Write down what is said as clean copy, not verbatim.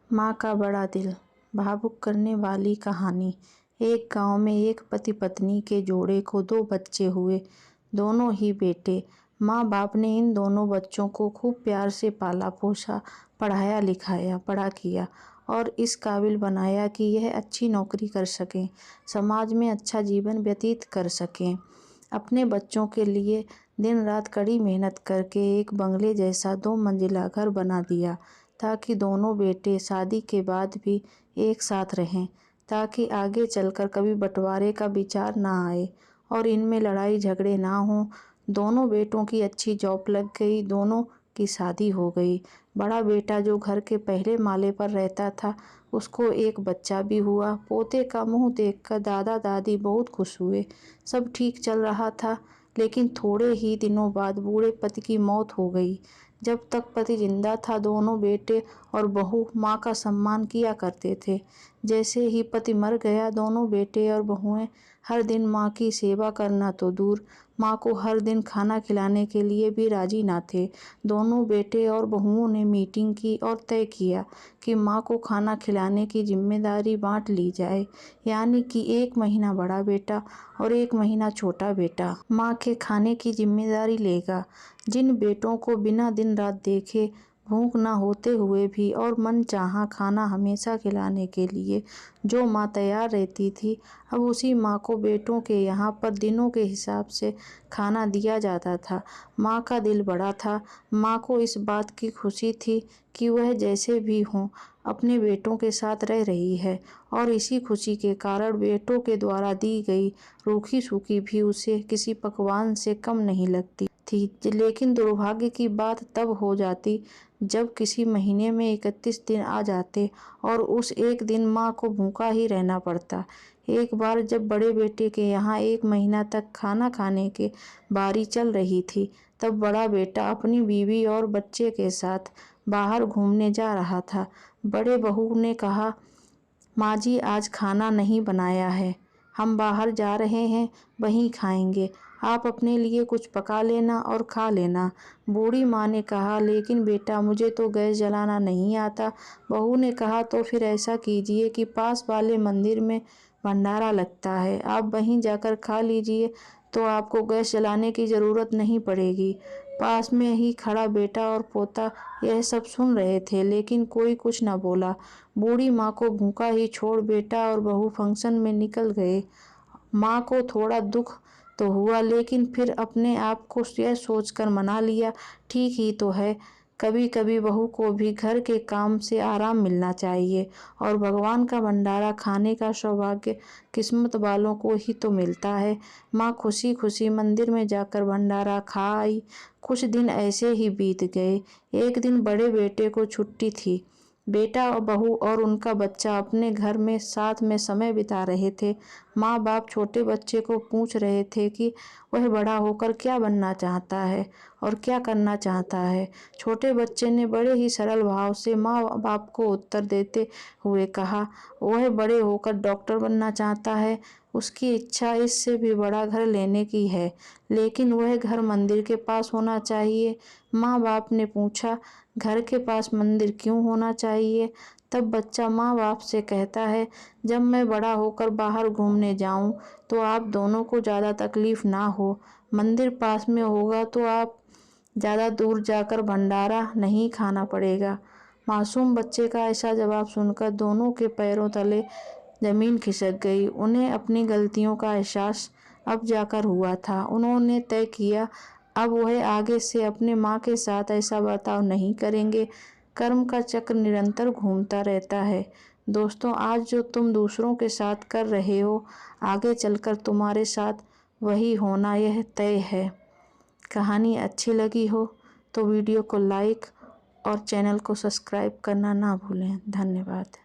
माँ का बड़ा दिल, भावुक करने वाली कहानी। एक गांव में एक पति पत्नी के जोड़े को 2 बच्चे हुए, दोनों ही बेटे। माँ बाप ने इन दोनों बच्चों को खूब प्यार से पाला पोसा, पढ़ाया लिखाया, बड़ा किया और इस काबिल बनाया कि यह अच्छी नौकरी कर सकें, समाज में अच्छा जीवन व्यतीत कर सकें। अपने बच्चों के लिए दिन रात कड़ी मेहनत करके एक बंगले जैसा 2 मंजिला घर बना दिया, ताकि दोनों बेटे शादी के बाद भी एक साथ रहें, ताकि आगे चलकर कभी बंटवारे का विचार ना आए और इनमें लड़ाई झगड़े ना हों। दोनों बेटों की अच्छी जॉब लग गई, दोनों की शादी हो गई। बड़ा बेटा जो घर के पहले माले पर रहता था, उसको एक बच्चा भी हुआ। पोते का मुंह देखकर दादा दादी बहुत खुश हुए। सब ठीक चल रहा था, लेकिन थोड़े ही दिनों बाद बूढ़े पति की मौत हो गई। जब तक पति जिंदा था, दोनों बेटे और बहू माँ का सम्मान किया करते थे। जैसे ही पति मर गया, दोनों बेटे और बहुएं हर दिन माँ की सेवा करना तो दूर, माँ को हर दिन खाना खिलाने के लिए भी राजी ना थे। दोनों बेटे और बहुओं ने मीटिंग की और तय किया कि माँ को खाना खिलाने की जिम्मेदारी बांट ली जाए, यानी कि 1 महीना बड़ा बेटा और 1 महीना छोटा बेटा माँ के खाने की जिम्मेदारी लेगा। जिन बेटों को बिना दिन रात देखे भूख ना होते हुए भी और मन चाहा खाना हमेशा खिलाने के लिए जो माँ तैयार रहती थी, अब उसी माँ को बेटों के यहाँ पर दिनों के हिसाब से खाना दिया जाता था। माँ का दिल बड़ा था। माँ को इस बात की खुशी थी कि वह जैसे भी हों अपने बेटों के साथ रह रही है, और इसी खुशी के कारण बेटों के द्वारा दी गई रूखी सूखी भी उसे किसी पकवान से कम नहीं लगती थी। लेकिन दुर्भाग्य की बात तब हो जाती जब किसी महीने में 31 दिन आ जाते और उस एक दिन माँ को भूखा ही रहना पड़ता। एक बार जब बड़े बेटे के यहाँ 1 महीना तक खाना खाने के बारी चल रही थी, तब बड़ा बेटा अपनी बीवी और बच्चे के साथ बाहर घूमने जा रहा था। बड़े बहू ने कहा, माँ जी आज खाना नहीं बनाया है, हम बाहर जा रहे हैं, वहीं खाएंगे, आप अपने लिए कुछ पका लेना और खा लेना। बूढ़ी माँ ने कहा, लेकिन बेटा मुझे तो गैस जलाना नहीं आता। बहू ने कहा, तो फिर ऐसा कीजिए कि पास वाले मंदिर में भंडारा लगता है, आप वहीं जाकर खा लीजिए, तो आपको गैस जलाने की ज़रूरत नहीं पड़ेगी। पास में ही खड़ा बेटा और पोता यह सब सुन रहे थे, लेकिन कोई कुछ न बोला। बूढ़ी माँ को भूखा ही छोड़ बेटा और बहू फंक्शन में निकल गए। माँ को थोड़ा दुख तो हुआ, लेकिन फिर अपने आप को यह सोचकर मना लिया, ठीक ही तो है, कभी कभी बहू को भी घर के काम से आराम मिलना चाहिए, और भगवान का भंडारा खाने का सौभाग्य किस्मत वालों को ही तो मिलता है। माँ खुशी खुशी मंदिर में जाकर भंडारा खा आई। कुछ दिन ऐसे ही बीत गए। एक दिन बड़े बेटे को छुट्टी थी। बेटा और बहू और उनका बच्चा अपने घर में साथ में समय बिता रहे थे। माँ बाप छोटे बच्चे को पूछ रहे थे कि वह बड़ा होकर क्या बनना चाहता है और क्या करना चाहता है। छोटे बच्चे ने बड़े ही सरल भाव से माँ बाप को उत्तर देते हुए कहा, वह बड़े होकर डॉक्टर बनना चाहता है, उसकी इच्छा इससे भी बड़ा घर लेने की है, लेकिन वह घर मंदिर के पास होना चाहिए। माँ बाप ने पूछा, घर के पास मंदिर क्यों होना चाहिए? तब बच्चा माँ बाप से कहता है, जब मैं बड़ा होकर बाहर घूमने जाऊं तो आप दोनों को ज़्यादा तकलीफ ना हो, मंदिर पास में होगा तो आप ज़्यादा दूर जाकर भंडारा नहीं खाना पड़ेगा। मासूम बच्चे का ऐसा जवाब सुनकर दोनों के पैरों तले जमीन खिसक गई। उन्हें अपनी गलतियों का एहसास अब जाकर हुआ था। उन्होंने तय किया, अब वह आगे से अपने माँ के साथ ऐसा बर्ताव नहीं करेंगे। कर्म का चक्र निरंतर घूमता रहता है। दोस्तों, आज जो तुम दूसरों के साथ कर रहे हो, आगे चलकर तुम्हारे साथ वही होना, यह तय है। कहानी अच्छी लगी हो तो वीडियो को लाइक और चैनल को सब्सक्राइब करना ना भूलें। धन्यवाद।